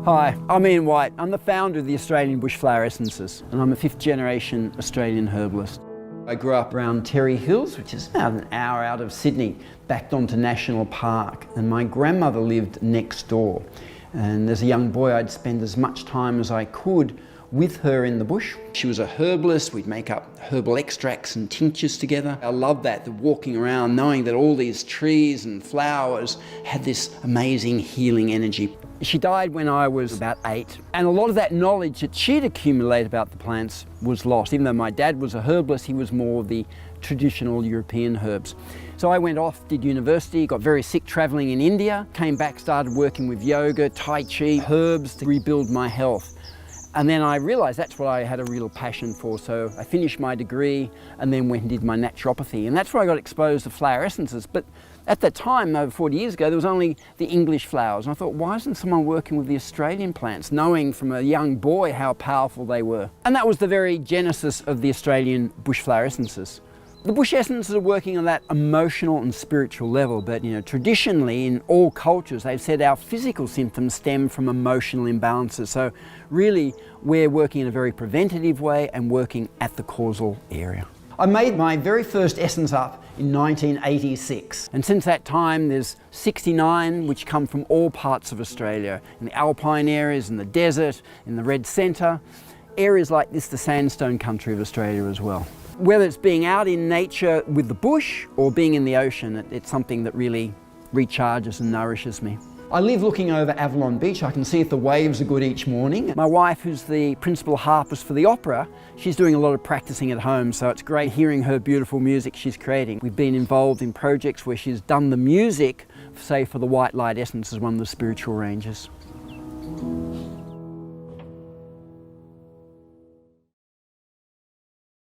Hi, I'm Ian White. I'm the founder of the Australian Bushflower Essences, and I'm a fifth generation Australian herbalist. I grew up around Terry Hills, which is about an hour out of Sydney, backed onto National Park, and my grandmother lived next door. And as a young boy, I'd spend as much time as I could with her in the bush. She was a herbalist. We'd make up herbal extracts and tinctures together. I loved that, the walking around, knowing that all these trees and flowers had this amazing healing energy. She died when I was about 8, and a lot of that knowledge that she'd accumulated about the plants was lost. Even though my dad was a herbalist, he was more of the traditional European herbs. So I went off, did university, got very sick traveling in India, came back, started working with yoga, Tai Chi, herbs to rebuild my health. And then I realized that's what I had a real passion for, so I finished my degree and then went and did my naturopathy. And that's where I got exposed to flower essences. But at that time, over 40 years ago, there was only the English flowers. And I thought, why isn't someone working with the Australian plants, knowing from a young boy how powerful they were? And that was the very genesis of the Australian bush flower essences. The bush essences are working on that emotional and spiritual level, but traditionally in all cultures they've said our physical symptoms stem from emotional imbalances. So really we're working in a very preventative way and working at the causal area. I made my very first essence up in 1986, and since that time there's 69 which come from all parts of Australia, in the alpine areas, in the desert, in the red centre, areas like this, the sandstone country of Australia as well. Whether it's being out in nature with the bush or being in the ocean, it's something that really recharges and nourishes me. I live looking over Avalon Beach. I can see if the waves are good each morning. My wife, who's the principal harpist for the opera, she's doing a lot of practicing at home, so it's great hearing her beautiful music she's creating. We've been involved in projects where she's done the music, say for the White Light Essence as one of the spiritual ranges.